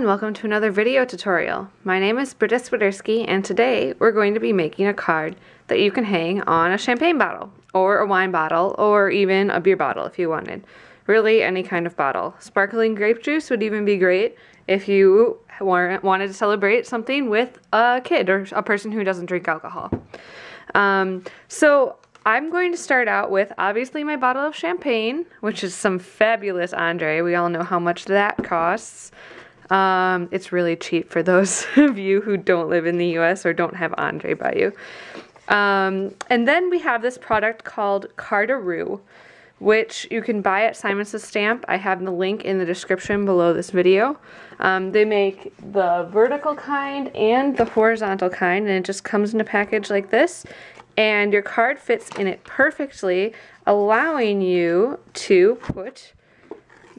welcome to another video tutorial. My name is Britta Swiderski, and today we're going to be making a card that you can hang on a champagne bottle or a wine bottle or even a beer bottle if you wanted. Really any kind of bottle. Sparkling grape juice would even be great if you wanted to celebrate something with a kid or a person who doesn't drink alcohol. So I'm going to start out with obviously my bottle of champagne, which is some fabulous Andre. We all know how much that costs. It's really cheap for those of you who don't live in the US or don't have Andre by you. And then we have this product called Cardaroo, which you can buy at Simon Says Stamp. I have the link in the description below this video. They make the vertical kind and the horizontal kind, and it just comes in a package like this. And your card fits in it perfectly, allowing you to put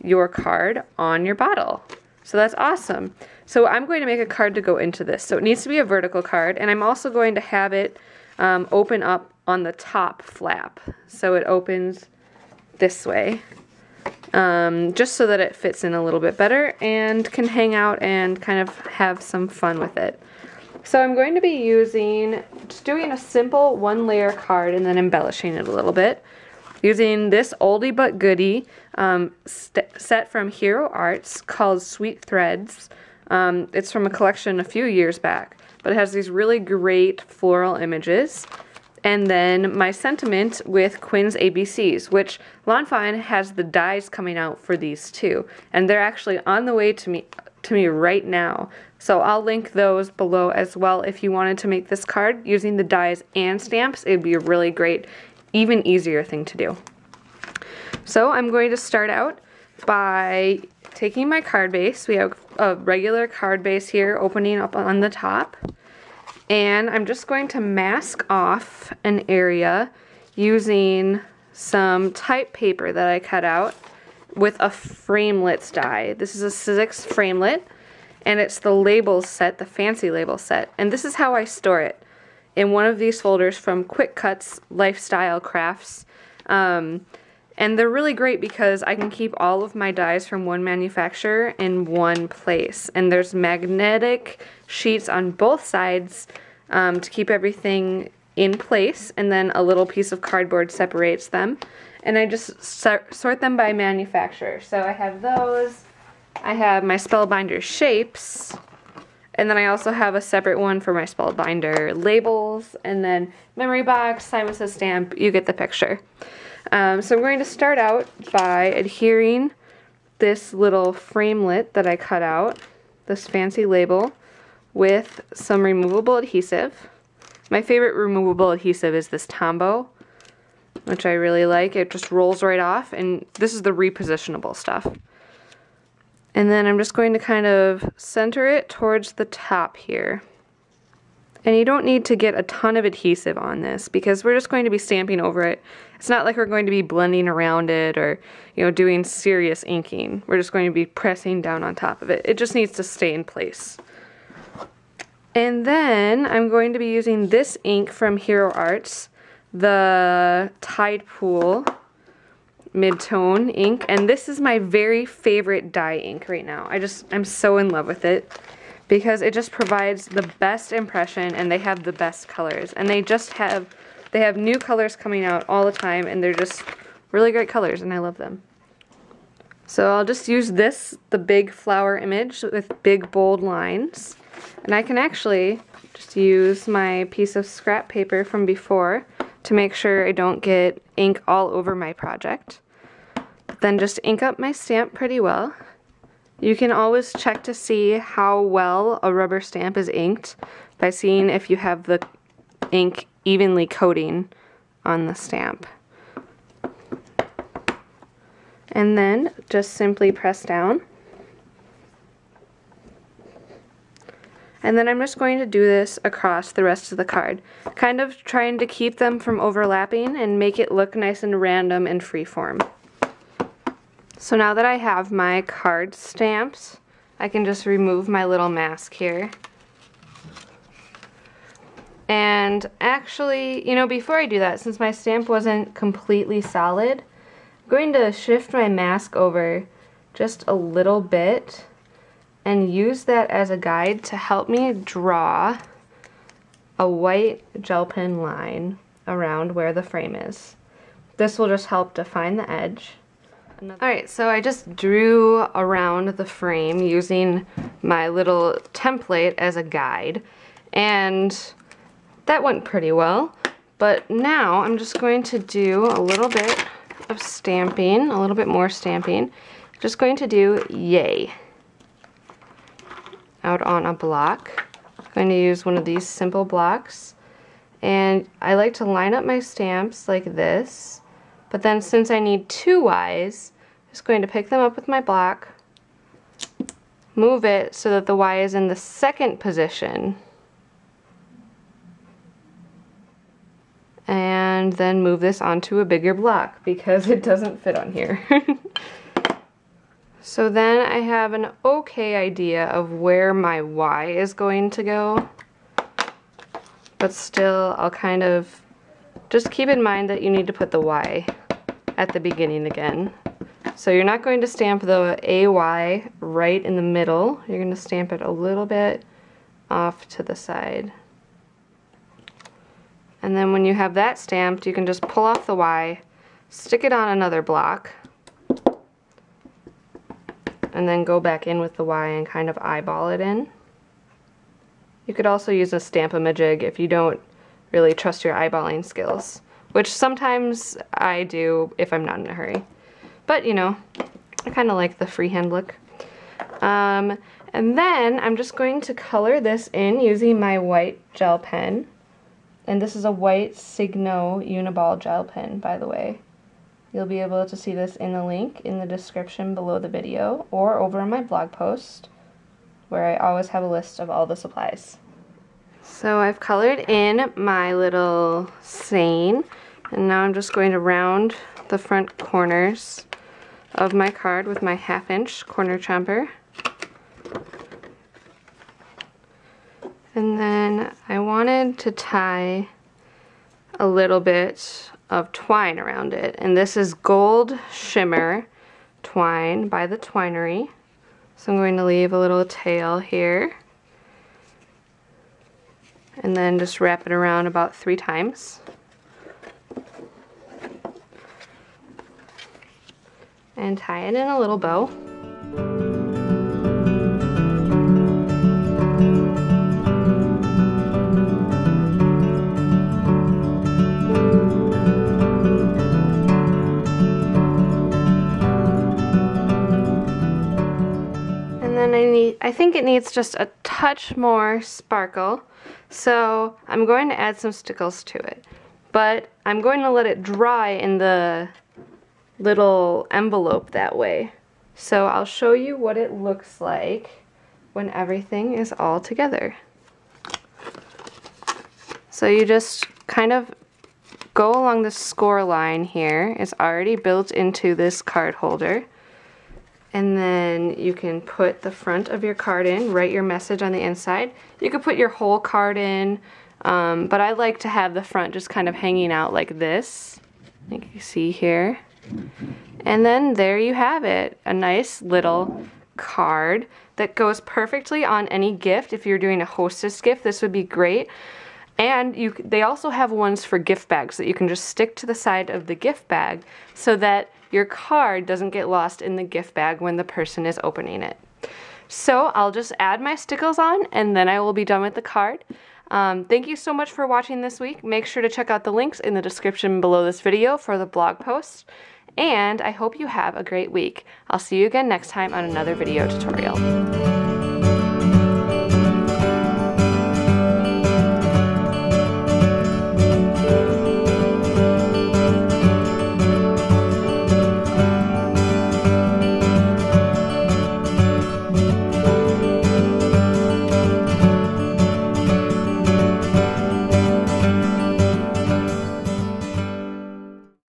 your card on your bottle. So that's awesome. So I'm going to make a card to go into this. So it needs to be a vertical card, and I'm also going to have it open up on the top flap. So it opens this way, just so that it fits in a little bit better and can hang out and kind of have some fun with it. So I'm going to be just doing a simple one-layer card and then embellishing it a little bit, using this oldie but goodie set from Hero Arts called Sweet Threads. It's from a collection a few years back, but it has these really great floral images. And then my sentiment with Quinn's ABCs, which Lawn Fawn has the dies coming out for these too, and they're actually on the way to me right now. So I'll link those below as well. If you wanted to make this card using the dies and stamps, it'd be a really great, even easier thing to do. So I'm going to start out by taking my card base. We have a regular card base here opening up on the top. And I'm just going to mask off an area using some type paper that I cut out with a Framelits die. This is a Sizzix Framelit, and it's the label set, the fancy label set. And this is how I store it, in one of these folders from Quick Cuts Lifestyle Crafts. And they're really great because I can keep all of my dies from one manufacturer in one place. And there's magnetic sheets on both sides to keep everything in place, and then a little piece of cardboard separates them. And I just sort them by manufacturer. So I have those, I have my Spellbinder shapes, and then I also have a separate one for my Spellbinder labels, and then memory box, Simon Says Stamp, you get the picture. So I'm going to start out by adhering this little framelit that I cut out, this fancy label, with some removable adhesive. My favorite removable adhesive is this Tombow, which I really like. It just rolls right off, and this is the repositionable stuff. And then I'm just going to kind of center it towards the top here. And you don't need to get a ton of adhesive on this because we're just going to be stamping over it. It's not like we're going to be blending around it or, doing serious inking. We're just going to be pressing down on top of it. It just needs to stay in place. And then I'm going to be using this ink from Hero Arts, the Tide Pool Mid-Tone ink, and this is my very favorite dye ink right now. I'm so in love with it because it just provides the best impression, and they have the best colors, and they have new colors coming out all the time, and they're just really great colors, and I love them. So I'll just use the big flower image with big bold lines, and I can actually just use my piece of scrap paper from before to make sure I don't get ink all over my project. But then just ink up my stamp pretty well. You can always check to see how well a rubber stamp is inked by seeing if you have the ink evenly coating on the stamp. And then just simply press down. And then I'm just going to do this across the rest of the card, kind of trying to keep them from overlapping and make it look nice and random and freeform. So now that I have my card stamps, I can just remove my little mask here. And actually, before I do that, since my stamp wasn't completely solid, I'm going to shift my mask over just a little bit and use that as a guide to help me draw a white gel pen line around where the frame is. This will just help define the edge. Alright, so I just drew around the frame using my little template as a guide, and that went pretty well. But now I'm just going to do a little bit of stamping, a little bit more stamping. Just going to do yay out on a block. I'm going to use one of these simple blocks, and I like to line up my stamps like this, but then since I need two Y's, I'm just going to pick them up with my block, move it so that the Y is in the second position, and then move this onto a bigger block because it doesn't fit on here. So then I have an okay idea of where my Y is going to go, but still I'll kind of just keep in mind that you need to put the Y at the beginning again. So you're not going to stamp the AY right in the middle, you're going to stamp it a little bit off to the side. And then when you have that stamped, you can just pull off the Y, stick it on another block, and then go back in with the Y and kind of eyeball it in. You could also use a Stamp-A-Majig if you don't really trust your eyeballing skills, which sometimes I do if I'm not in a hurry. But you know, I kind of like the freehand look. And then I'm just going to color this in using my white gel pen. And this is a white Signo Uniball gel pen, by the way. You'll be able to see this in the link in the description below the video or over on my blog post, where I always have a list of all the supplies. So I've colored in my little saying, and now I'm just going to round the front corners of my card with my 1/2" corner chomper. And then I wanted to tie a little bit of twine around it, and this is Gold Shimmer twine by the Twinery. So I'm going to leave a little tail here and then just wrap it around about 3 times. And tie it in a little bow. I think it needs just a touch more sparkle, so I'm going to add some stickles to it. But I'm going to let it dry in the little envelope that way. So I'll show you what it looks like when everything is all together. So you just kind of go along the score line here. It's already built into this card holder. And then you can put the front of your card in, write your message on the inside. You could put your whole card in, but I like to have the front just kind of hanging out like this, like you see here. And then there you have it, a nice little card that goes perfectly on any gift. If you're doing a hostess gift, this would be great. And they also have ones for gift bags that you can just stick to the side of the gift bag so that your card doesn't get lost in the gift bag when the person is opening it. So I'll just add my stickles on and then I will be done with the card. Thank you so much for watching this week. Make sure to check out the links in the description below this video for the blog post. And I hope you have a great week. I'll see you again next time on another video tutorial.